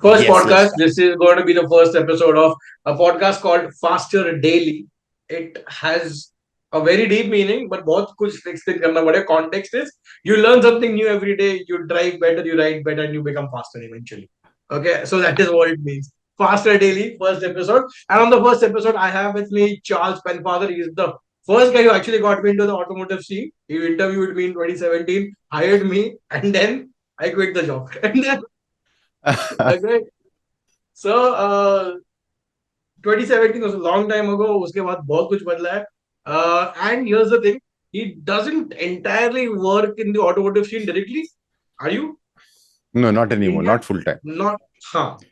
First Yes, let's podcast. start. This is going to be the first episode of a podcast called Faster Daily. It has a very deep meaning, but बहुत कुछ explain करना पड़ेगा. Context is you learn something new every day. You drive better, you ride better, and you become faster eventually. Okay, so that is what it means. Faster Daily, first episode. And on the first episode, I have with me Charles Pennefather. He is the first guy who actually got me into the automotive scene. He interviewed me in 2017, hired me, and then I quit the job. And then, okay, so 2017 was a long time ago. उसके बाद बहुत कुछ बदला है. And here's the thing, he doesn't entirely work in the automotive scene directly. Are you No, not in anymore. India? Not full time. Not,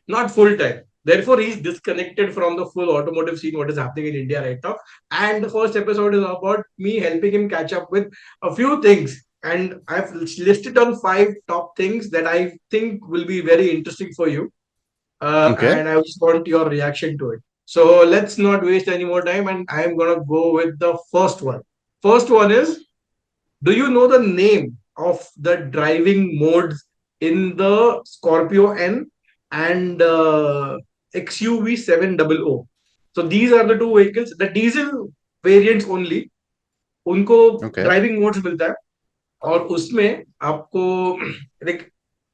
not full time. Therefore, he's disconnected from the full automotive scene, what is happening in India right now. And the first episode is about me helping him catch up with a few things. And I've listed on 5 top things that I think will be very interesting for you, Okay. and I just want your reaction to it. So let's not waste any more time, and I'm gonna go with the first one. First one is: do you know the name of the driving modes in the Scorpio N and XUV 700? So these are the two vehicles. The diesel variants only. उनको Okay. Driving modes मिलता है और उसमें आपको like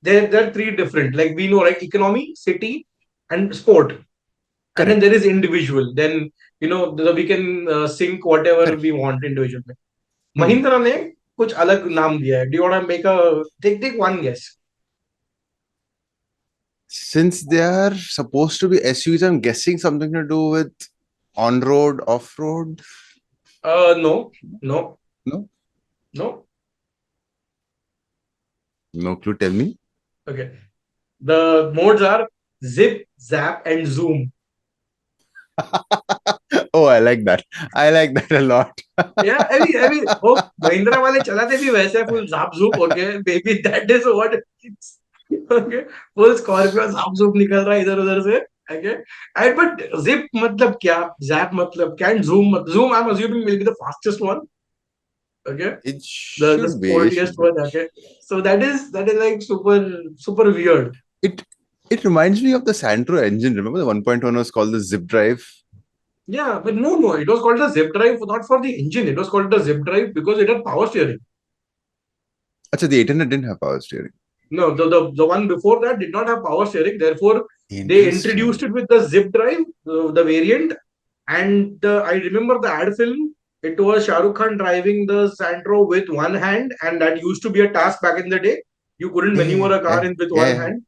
there are three different, like we know, right? Economy, city, and sport. And then Correct. there is individual. Then we can sync whatever Correct. we want individually. Hmm. Mahindra ने कुछ अलग नाम दिया है. Do you want to make a take one guess? Since they are supposed to be SUVs, I'm guessing something to do with on road, off road. No, no, No, no. no clue. Tell me. Okay, the modes are zip, zap, and zoom. Oh, I like that. I like that a lot. Yeah, I mean, वो महिंद्रा वाले चलाते भी वैसे हैं, full zap zoop. Okay, maybe that is what it is. Okay, full Scorpio zap zoop निकल रहा है इधर उधर से. Okay, and but zip मतलब क्या, zap मतलब क्या, and zoom I'm assuming will be the fastest one. Okay, It the should be. It sportiest should be. one. Okay, so that is like super weird. It it reminds me of the Santro engine. Remember the 1.1 was called the zip drive? Yeah, but no, it was called the zip drive not for the engine. It was called the zip drive because it had power steering. Actually, the 800 didn't have power steering. No, the one before that did not have power steering. Therefore, they introduced Interesting. it with the zip drive, the variant. And I remember the ad film. It was Shah Rukh Khan driving the Santro with one hand, and that used to be a task back in the day. You couldn't Yeah, yeah, maneuver a car yeah, in with yeah, one yeah. hand.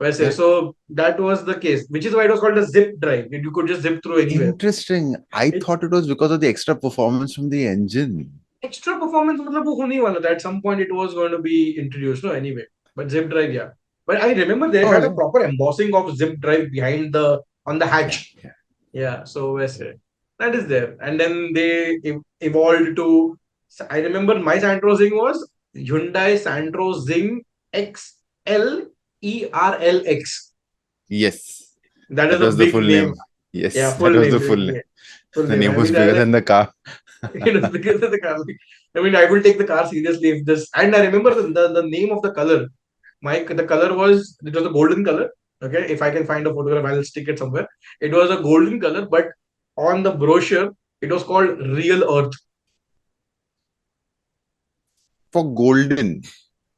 वैसे, Yeah. so that was the case, which is why it was called a zip drive. You could just zip through anywhere. Interesting. I It's thought it was because of the extra performance from the engine. extra performance, मतलब वो होने ही वाला था. At some point, it was going to be introduced. No, anyway, but zip drive, yeah. But I remember they Oh, had a yeah. proper embossing of zip drive behind the on the Yeah, hatch. yeah. Yeah, so that is there. And then they evolved to. I remember my Santro Zing was Hyundai Santro Zing XLERLX. Yes. That is That a was the big full name. name. Yes, Yeah, that full was the name. full name. Yeah, full The name. name I was mean, bigger than the car. it was because of the car. I mean, I will take the car seriously if this. And I remember the name of the color. The color was, it was a golden color. Okay, if I can find a photograph, I'll stick it somewhere. It was a golden color, but on the brochure, it was called Real Earth. For golden.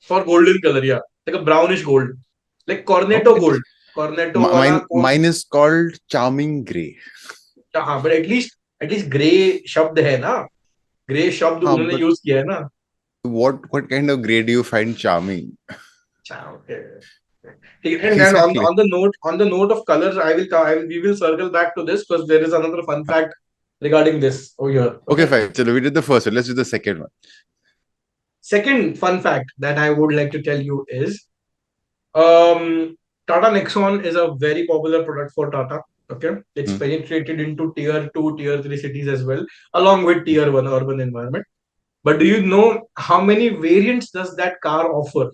For golden color, yeah, like a brownish gold, like Oh, Cornetto gold. Cornetto वाला code. mine is called Charming Grey. हाँ, but at least grey शब्द है ना. Grey शब्द उन्होंने But use किया है ना. what kind of grey do you find charming? अच्छा, okay. And then on, Exactly. on the note of colors, we will circle back to this because there is another fun fact regarding this over here. Okay, Okay. fine. So we did the first one. Let's do the second one. Second fun fact that I would like to tell you is um, Tata Nexon is a very popular product for Tata. Okay, it's Hmm. penetrated into tier 2, tier 3 cities as well, along with tier 1 urban environment. But do you know how many variants does that car offer?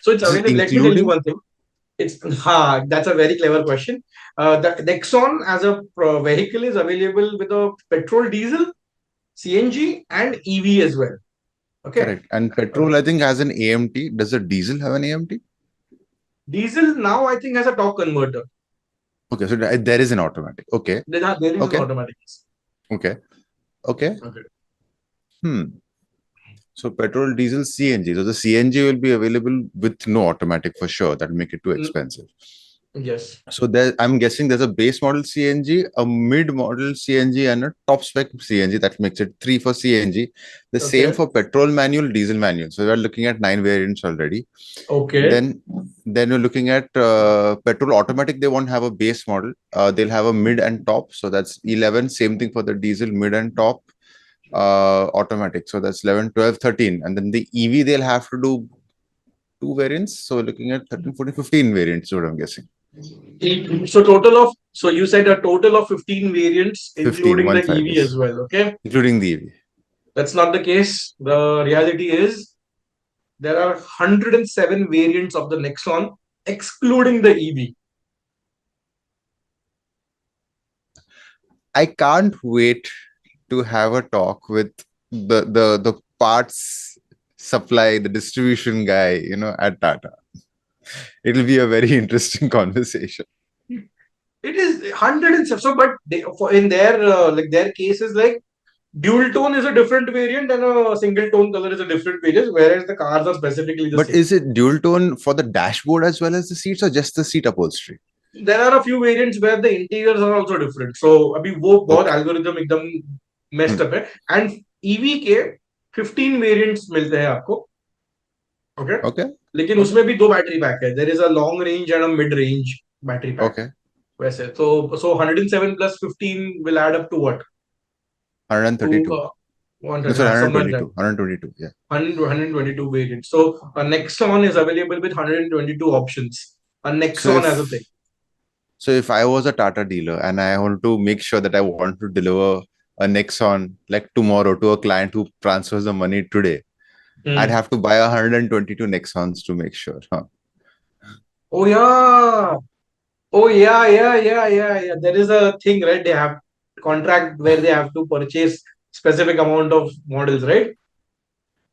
So it's This is available. Let me tell you including. one thing. That's a very clever question. The Nexon as a vehicle is available with a petrol, diesel, CNG, and EV as well. Okay. Correct. And Okay. petrol, I think, has an AMT. Does the diesel have an AMT? Diesel now I think has a torque converter. Okay, so there is an automatic. Okay, There is an okay, automatic. okay, okay. Okay. Hmm. So petrol, diesel, CNG. So the CNG will be available with no automatic for sure. That'll make it too Mm, expensive. yes. So there, I'm guessing there's a base model CNG, a mid model CNG, and a top spec CNG. That makes it three for CNG. The same Okay. for petrol manual, diesel manual. So we're looking at 9 variants already. Okay. Then you're looking at petrol automatic. They won't have a base model. They'll have a mid and top. So that's 11. Same thing for the diesel, mid and top automatic. So that's 11, 12, 13. And then the EV, they'll have to do two variants. So looking at 13, 14, 15 variants, is what I'm guessing. So total of so you said a total of 15 variants, 15, including the 1 5, EV as yes. well. Okay. Including the EV. That's not the case. The reality is there are 107 variants of the Nexon, excluding the EV. I can't wait to have a talk with the parts supply, the distribution guy, at Tata. It'll be a very interesting conversation. It is 107. So, but in their like their case is like dual tone is a different variant and a single tone color is a different variant, whereas the cars are specifically the But same. is it dual tone for the dashboard as well as the seats, or just the seat upholstery? There are a few variants where the interiors are also different. So अभी वो बहुत Okay. algorithm एकदम messed Hmm. up है. And EV के 15 variants मिलते हैं आपको. Okay. Okay. लेकिन Okay. उसमें भी दो बैटरी पैक है. There is a long range and a mid range battery pack. Okay. वैसे so 107 plus 15 will add up to what? To 132. No, 100, sorry, somewhere like that. 122. 122. Yeah. 122 variants. So a Nexon is available with 122 options. A So Nexon as a thing. if I was a Tata dealer and I want to make sure that I want to deliver a Nexon like tomorrow to a client who transfers the money today, I'd Hmm. have to buy 122 Nexons to make sure. Huh? Oh yeah. Oh yeah. There is a thing, right? They have contract where they have to purchase specific amount of models, right?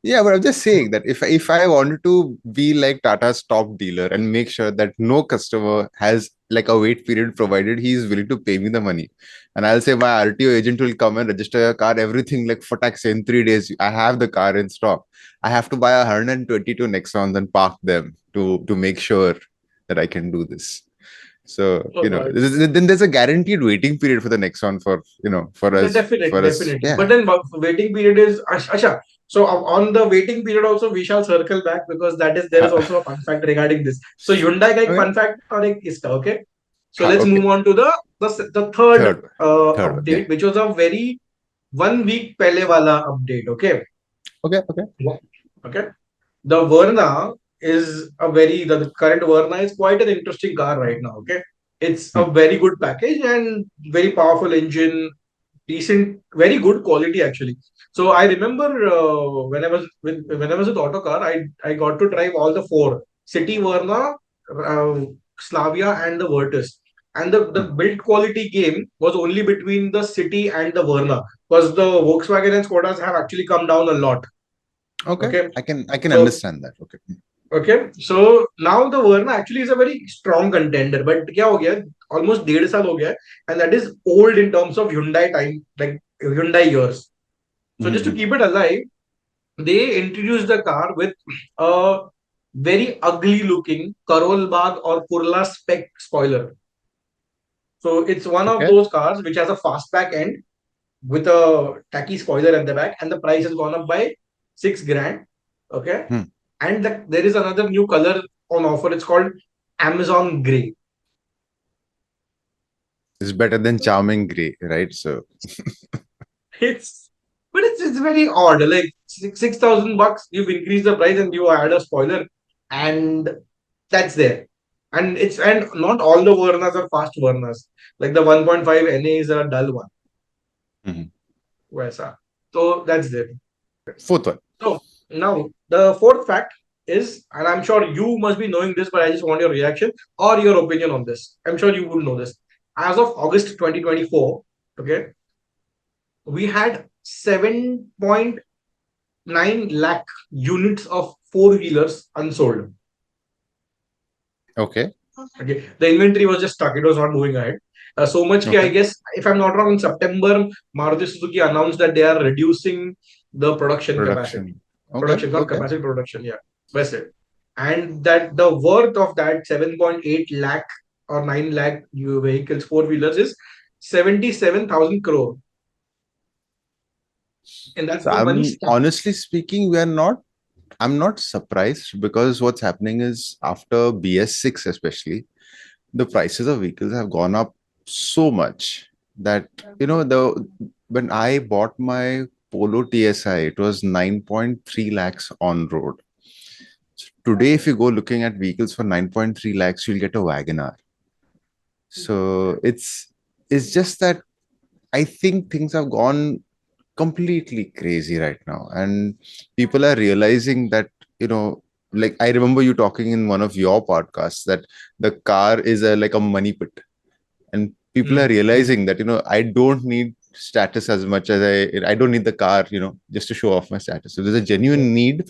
Yeah, but I'm just saying that if I wanted to be like Tata's top dealer and make sure that no customer has like a wait period provided he is willing to pay me the money, and I'll say my RTO agent will come and register your car, everything like for tax in 3 days. I have the car in stock. I have to buy 122 Nexons and park them to make sure that I can do this. So Oh, God. then there's a guaranteed waiting period for the Nexon for for us. Definitely. But Yeah. then waiting period is Asha. So on the waiting period also we shall circle back because there is also a fun fact regarding this. So Hyundai का एक Okay. fun fact और एक इसका okay. So let's Okay. move on to the third Third one. Third one. Yeah. update, which was a very 1 week पहले वाला update. Okay. Okay. Okay. Okay. The Verna is the current Verna is quite an interesting car right now. Okay. It's Hmm. a very good package and very powerful engine, decent, very good quality actually. So I remember when I was with Autocar, I got to drive all the four: City, Verna, Slavia, and the Virtus. And the Hmm. build quality game was only between the City and the Verna because the Volkswagen and Skodas have actually come down a lot. Okay. Okay, I can so understand that. Okay. okay, so now the Verna actually is a very strong contender. But क्या हो गया? Almost 1.5 साल हो गया, and that is old in terms of Hyundai time, like Hyundai years. So just to Mm-hmm. keep it alive, they introduced the car with a very ugly looking Karol Bagh or Kurla spec spoiler. So it's one of Okay. those cars which has a fastback end with a tacky spoiler at the back, and the price has gone up by 6 grand. Okay, Hmm. and there is another new color on offer. It's called Amazon Grey. It's better than charming gray, right? So It's it's very odd. Like 6,000 bucks, you've increased the price and you add a spoiler, and that's there. And not all the Vernas are fast Vernas. Like the 1.5 NA is a dull one. mhm. Waisa. So that's there. Fourth one. So now the fourth fact is, and I'm sure you must be knowing this, but I just want your reaction or your opinion on this. I'm sure you would know this. As of August 2024, okay, we had 7.9 lakh units of four wheelers unsold. Okay. Okay, the inventory was just stuck. It was not moving ahead. So much I Okay. guess, if I'm not wrong, in September, Maruti Suzuki announced that they are reducing the production capacity. Production. Okay. Production, not Okay. capacity, production. Yeah, that's it. And that the worth of that 7.8 lakh or 9 lakh new vehicles, four wheelers, is 77,000 crore, and that's So the money I'm stuck. honestly speaking, I'm not surprised because what's happening is after BS6 especially, the prices of vehicles have gone up so much that the when I bought my Polo TSI, it was 9.3 lakhs on road. Today, if you go looking at vehicles for 9.3 lakhs, you'll get a Wagon R. So it's just that I think things have gone completely crazy right now, and people are realizing that you know, like I remember you talking in one of your podcasts that the car is a like a money pit, and people are Hmm. realizing that I don't need status as much as I don't need the car just to show off my status. So there's a Yeah. genuine need,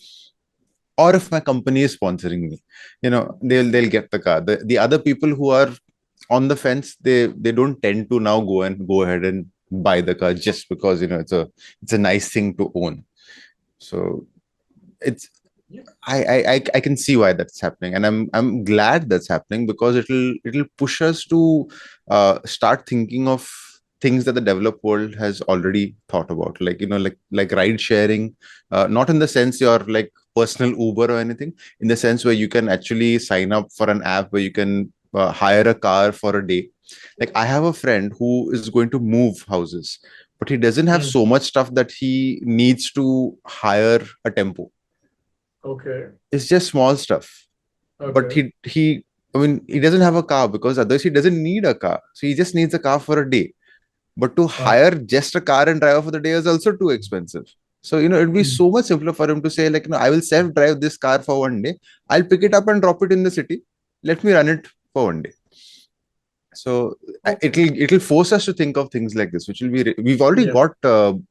or if my company is sponsoring me, they'll get the car. The other people who are on the fence, they don't tend to now go ahead and buy the car just because it's a nice thing to own. So it's Yeah. I can see why that's happening, and I'm glad that's happening because it'll push us to start thinking of things that the developed world has already thought about, like like ride sharing, not in the sense you're like personal Uber or anything, in the sense where you can actually sign up for an app where you can hire a car for a day. Like I have a friend who is going to move houses, but he doesn't have Hmm. so much stuff that he needs to hire a tempo. Okay. It's just small stuff. But Okay. I mean, he doesn't have a car because otherwise he doesn't need a car. So he just needs a car for a day. But to Uh, hire just a car and drive for the day is also too expensive. So, it'd be hmm. so much simpler for him to say, like, I will self drive this car for one day. I'll pick it up and drop it in the city. Let me run it for one day. So Okay. it'll force us to think of things like this, which will be we've already Yeah.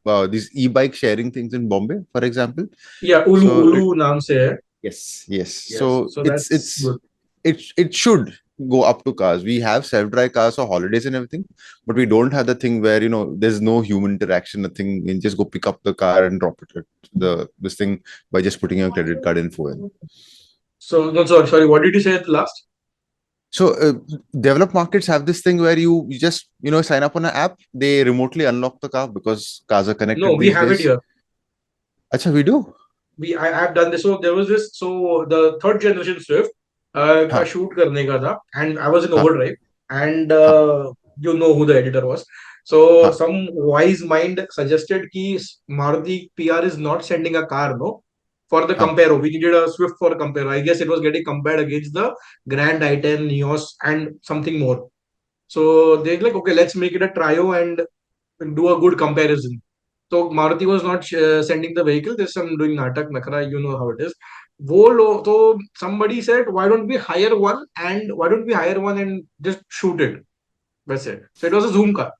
got these e-bike sharing things in Bombay, for example. Yeah. Ulu So Ulu naam se hai. yes. Yes. So So that's good. it should go up to cars. We have self-drive cars for holidays and everything, but we don't have the thing where there's no human interaction, nothing. You just go pick up the car and drop it at the this thing by just putting your credit card info in. So no, sorry. What did you say at the last? So developed markets have this thing where you just sign up on an app. They remotely unlock the car because cars are No, connected we these have it days. here. Acha, we do. I've done this. So there was this. So the third generation Swift का Ha shoot करने का था, and I was in ha overdrive, and ha you know who the editor was. So ha some wise mind suggested कि Maruti PR is not sending a car, no, for the ha comparo. We needed a Swift for comparo. I guess it was getting compared against the Grand i10, Neos, and something more. So they're like, okay, let's make it a trio and do a good comparison. So Maruti was not sending the vehicle. There's some doing natak nakra. You know how it is. So somebody said, why don't we hire one and just shoot it? That's it. So it was a Zoom car.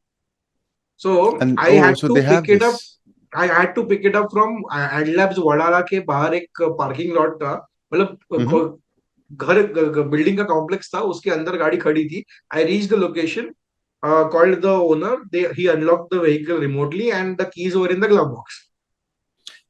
So and I oh, had so they to pick have it up. this. I had to pick it up from Adlabs Wadala के बाहर एक parking lot था. Mm-hmm. मतलब घर building का complex था, उसके अंदर गाड़ी खड़ी थी. I reached the location, called the owner. He unlocked the vehicle remotely, and the keys were in the glove box.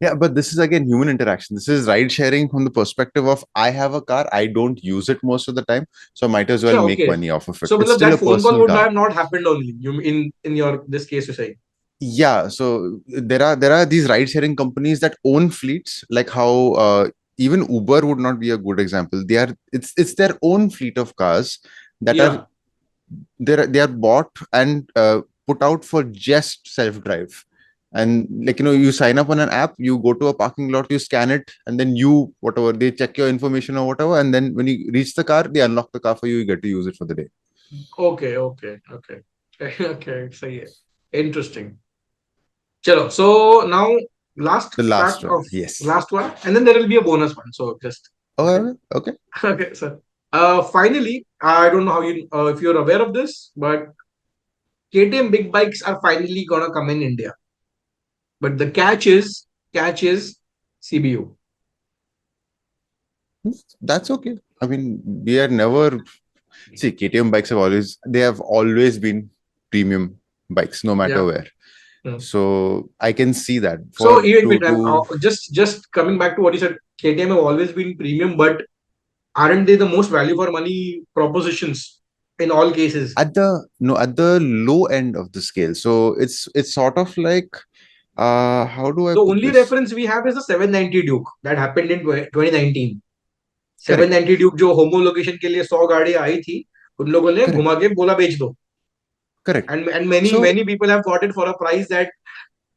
Yeah, but this is again human interaction. This is ride sharing from the perspective of I have a car, I don't use it most of the time, so might as well Yeah, make okay. money off of it. So It's मतलब still that a phone call personal would car. have not happened only. You in your this case you say. Yeah, so there are these ride sharing companies that own fleets, like how even Uber would not be a good example. It's their own fleet of cars that are Yeah. they are bought and put out for just self drive. And like you sign up on an app, you go to a parking lot, you scan it, and then you whatever they check your information or whatever, and then when you reach the car, they unlock the car for you. You get to use it for the day. Okay. Okay. Okay. Okay. So yeah. Interesting. Chalo. So now last The last fact one, of yes. last one, and then there will be a bonus one. So just okay. Okay, okay. Okay, sir. Finally, I don't know how you if you're aware of this, but KTM big bikes are finally gonna come in India. But the catch is CBU. That's okay. I mean, we are never see KTM bikes have always been premium bikes, no matter Yeah. where. Hmm. So I can see that So for even two with to just coming back to what you said, KTM have always been premium, but aren't they the most value for money propositions in all cases? at the no at the low end of the scale. So it's sort of like how do I The put only this? reference we have is the 790 Duke that happened in 2019. Correct, 790 Duke जो homologation के लिए 100 गाड़ी आई थी, उन लोगों ने correct, घुमा के बोला बेच दो. correct. And many So many people have got it for a price that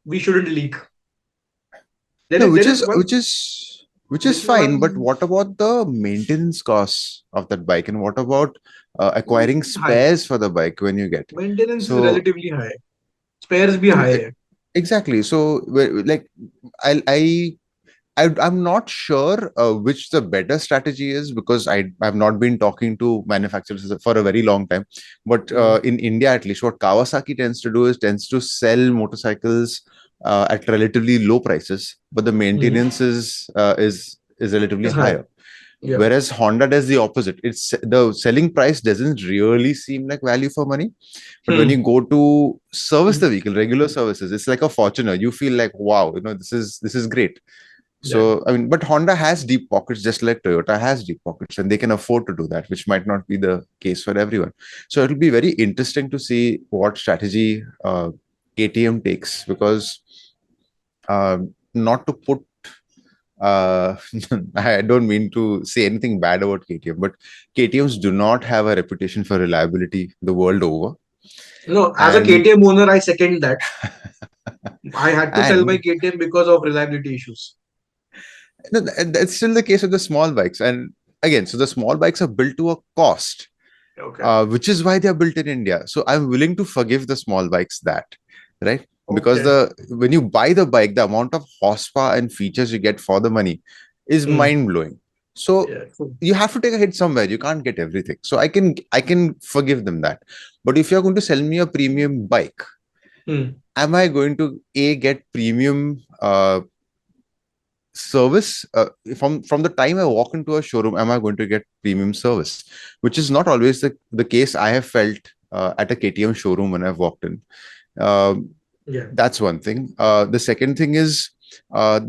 we shouldn't leak. There no, is which there is is one which is which is which is fine. But one what about the maintenance costs of that bike, and what about acquiring high. spares for the bike when you get? Maintenance is So relatively high. Spares भी no, high है. exactly. So like I I'm not sure which the better strategy is because I've not been talking to manufacturers for a very long time. But Hmm. in India, at least, what Kawasaki tends to do is tends to sell motorcycles at relatively low prices, but the Hmm. maintenance is relatively It's high. higher. Yeah. Whereas Honda does the opposite. It's the selling price doesn't really seem like value for money, but when you Hmm. go to service the vehicle, regular services, it's like a Fortuner. You feel like, wow, this is great. Yeah. So, I mean, but Honda has deep pockets just like Toyota has deep pockets, and they can afford to do that, which might not be the case for everyone. So, it'll be very interesting to see what strategy KTM takes because not to put, uh, I don't mean to say anything bad about KTM, but KTMs do not have a reputation for reliability the world over. No, as a And KTM owner, I second that. I had to sell my and KTM because of reliability issues. no, that's still the case with the small bikes. And again, so the small bikes are built to a cost, Okay. which is why they are built in India. So I'm willing to forgive the small bikes that, right? Because Okay. the when you buy the bike, the amount of horsepower and features you get for the money is Hmm. mind blowing. So Yeah. Cool. you have to take a hit somewhere. You can't get everything. So I can forgive them that. But if you're going to sell me a premium bike, Hmm. am I going to get premium service from the time I walk into a showroom? Am I going to get premium service, which is not always the case I have felt at a KTM showroom when I've walked in. Um Yeah. that's one thing. The second thing is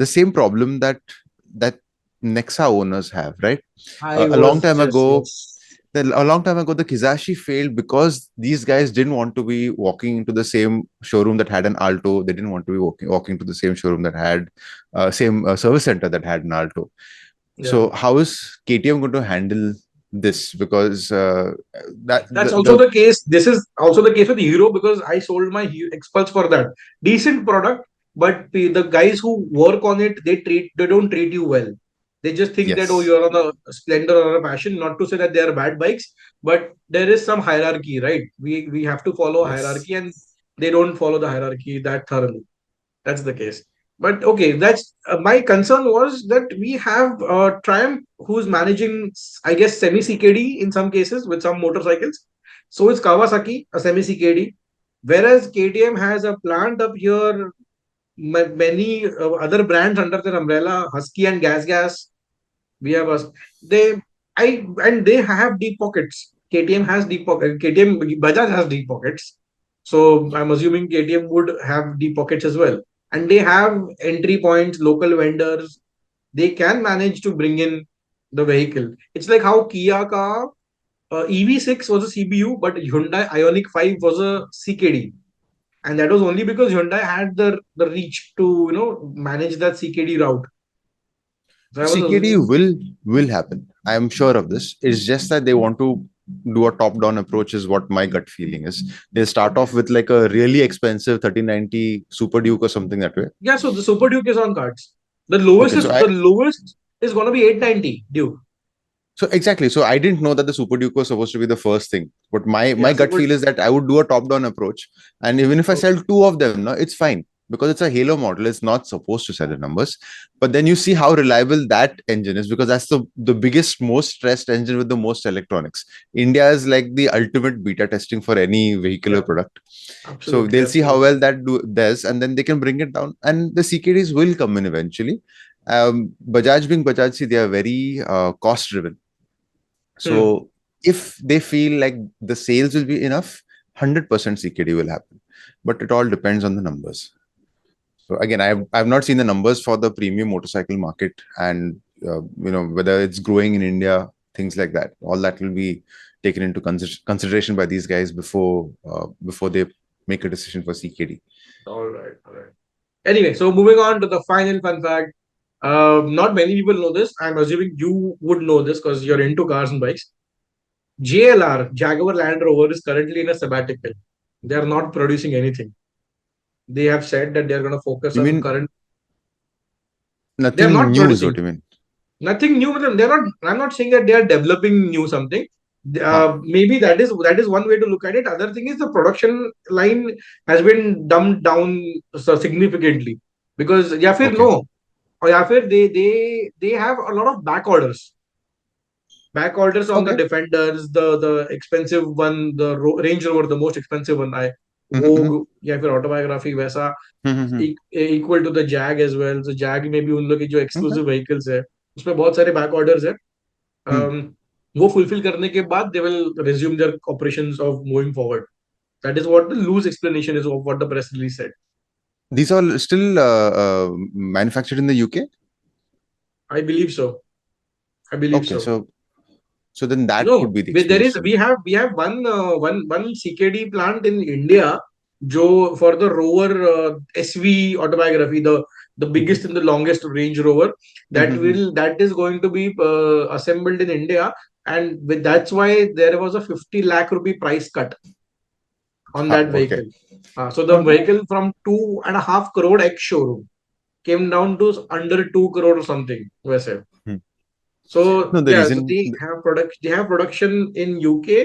the same problem that Nexa owners have, right? I A long was time just ago, yes. a long time ago, the Kizashi failed because these guys didn't want to be walking into the same showroom that had an Alto. They didn't want to be walking to the same showroom that had same service center that had an Alto. Yeah. So how is KTM going to handle this? Because that That's also the the case. This is also the case with Hero because I sold my Expulse for that. Decent product, but the guys who work on it, they don't treat you well. They just think that, oh, yes, you're on a Splendor or a Passion. Not to say that they are bad bikes, but there is some hierarchy, right? We have to follow yes, hierarchy, and they don't follow the hierarchy that thoroughly. That's the case. But okay, that's my concern was that we have Triumph who's managing, I guess, semi CKD in some cases with some motorcycles. So is Kawasaki a semi CKD, whereas KTM has a plant up here, many other brands under their umbrella, Husky and Gas Gas. We have us. They and they have deep pockets. KTM has deep pockets. KTM Bajaj has deep pockets. So I'm assuming KTM would have deep pockets as well. And they have entry points, local vendors. They can manage to bring in the vehicle. It's like how Kia ka EV6 was a CBU, but Hyundai Ioniq 5 was a CKD. And that was only because Hyundai had the reach to manage that CKD route. So I was CKD assuming, will happen. I am sure of this. It's just that they want to do a top down approach is what my gut feeling is. They start off okay. with like a really expensive 3090 Super Duke or something that way. Yeah, so the Super Duke is on cards. Okay, so The lowest is gonna be 890 Duke. exactly. So I didn't know that the Super Duke was supposed to be the first thing. But my Yeah, gut Super. feel is that I would do a top down approach, and even if I sell Okay. two of them, no, it's fine because it's a Halo model. It's not supposed to sell the numbers. But then you see how reliable that engine is because that's the biggest, most stressed engine with the most electronics. India is like the ultimate beta testing for any vehicular Yeah, product. So absolutely, they'll see how absolutely. well that does, and then they can bring it down. And the CKDs will come in eventually. Bajaj being Bajaj, see, they are very cost driven. Hmm. So if they feel like the sales will be enough, 100% CKD will happen. But it all depends on the numbers. So again, I've not seen the numbers for the premium motorcycle market, and whether it's growing in India, things like that. All that will be taken into consideration by these guys before they make a decision for CKD. All right, all right. Anyway, so moving on to the final fun fact. Not many people know this. I'm assuming you would know this because you're into cars and bikes. JLR, Jaguar Land Rover, is currently in a sabbatical. They are not producing anything. They have said that they are going to focus You on mean current. They are nothing not new is producing what you mean? nothing new with them. They're not. I'm not saying that they are developing new something. Huh. Maybe that is one way to look at it. Other thing is the production line has been dumbed down so significantly because या फिर Okay. no or या फिर they have a lot of back orders on the Okay. defenders, the expensive one, the Range Rover, the most expensive one. I Mm-hmm. Vogue या फिर autobiography वैसा Mm-hmm. equal to the Jag as well. So Jag में भी उन लोग की जो Okay. exclusive vehicles है उसमें बहुत सारे back orders है. Hmm. वो फुलफिल करने के बाद they will resume their operations of moving forward. That is what the loose explanation is of what the press release said. These are still manufactured in the UK. I believe so. I believe Okay, so. so then that No, could be the there is explanation. we have one CKD plant in India, जो for the Rover SV autobiography, the Mhm. biggest and the longest Range Rover Mhm. that is going to be assembled in India, and that's why there was a 50 lakh rupee price cut on Ah, that okay. vehicle. So the Okay. vehicle from 2.5 crore ex showroom came down to under 2 crore or something. वैसे. Hmm. So No, the yeah, so reason. they have production in UK,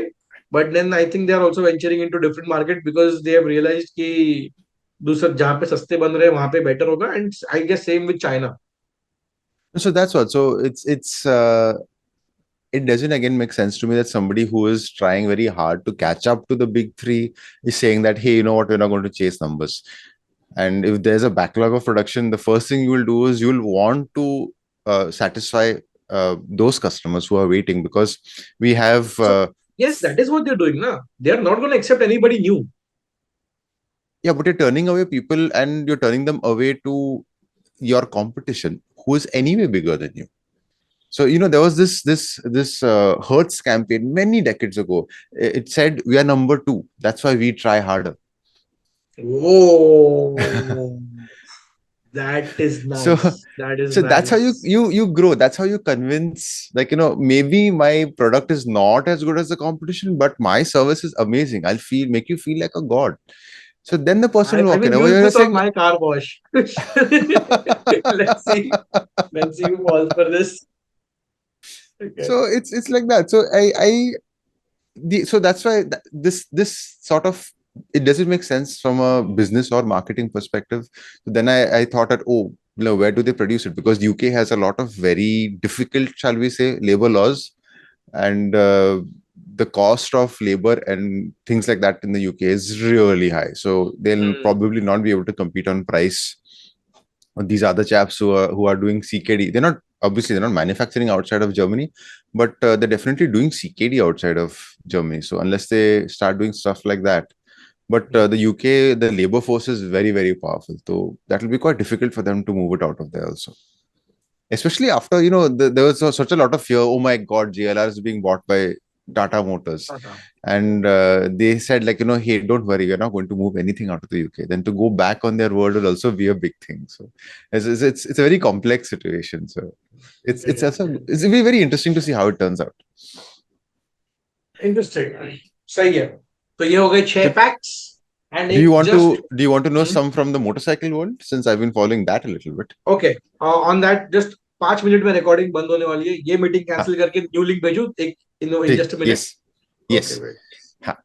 but then I think they are also venturing into different market because they have realized कि दूसरा जहाँ पे सस्ते बन रहे हैं वहाँ पे better होगा, and I guess same with China. So that's what. So it doesn't again make sense to me that somebody who is trying very hard to catch up to the big three is saying that, hey, you know what, we're not going to chase numbers. And if there's a backlog of production, the first thing you will do is you'll want to satisfy those customers who are waiting, because we have So yes, that is what they're doing now. They are not going to accept anybody new. yeah, but you're turning away people and you're turning them away to your competition who is anyway bigger than you. So there was this Hertz campaign many decades ago. It said we are number two. That's why we try harder. Whoa, that is So nice. That is so that's how you nice. you you grow. That's how you convince, like, maybe my product is not as good as the competition, but my service is amazing. I'll make you feel like a god. So then the person will I walk in. will Over use here this on saying, my car wash. Let's see. Let's see who falls for this. Okay. so it's like that. So so that's why this sort of, it doesn't make sense from a business or marketing perspective. So then I thought that, oh, where do they produce it? Because UK has a lot of very difficult, shall we say, labor laws, and the cost of labor and things like that in the UK is really high. So they'll Hmm. probably not be able to compete on price. These other chaps who are doing CKD, they're not manufacturing outside of Germany, but they're definitely doing CKD outside of Germany. So unless they start doing stuff like that, but Hmm. the UK, the labor force is very, very powerful. So that will be quite difficult for them to move it out of there also. Especially after, there was such a lot of fear. Oh my God, JLR is being bought by Tata Motors. Tata. And they said, like, hey, don't worry, we're not going to move anything out of the UK. Then to go back on their word will also be a big thing. So it's a very complex situation. So Okay. it's very, very interesting to see how it turns out. Interesting. सही है. तो ये हो गए छह So facts and do you एक want to just. do you want to know some from the motorcycle world, since I've been following that a little bit? Okay. On that just 5 minute में recording बंद होने वाली है. ये meeting हाँ, cancel करके new link भेजूं एक in just a minute. yes, Okay, yes. wait. हाँ.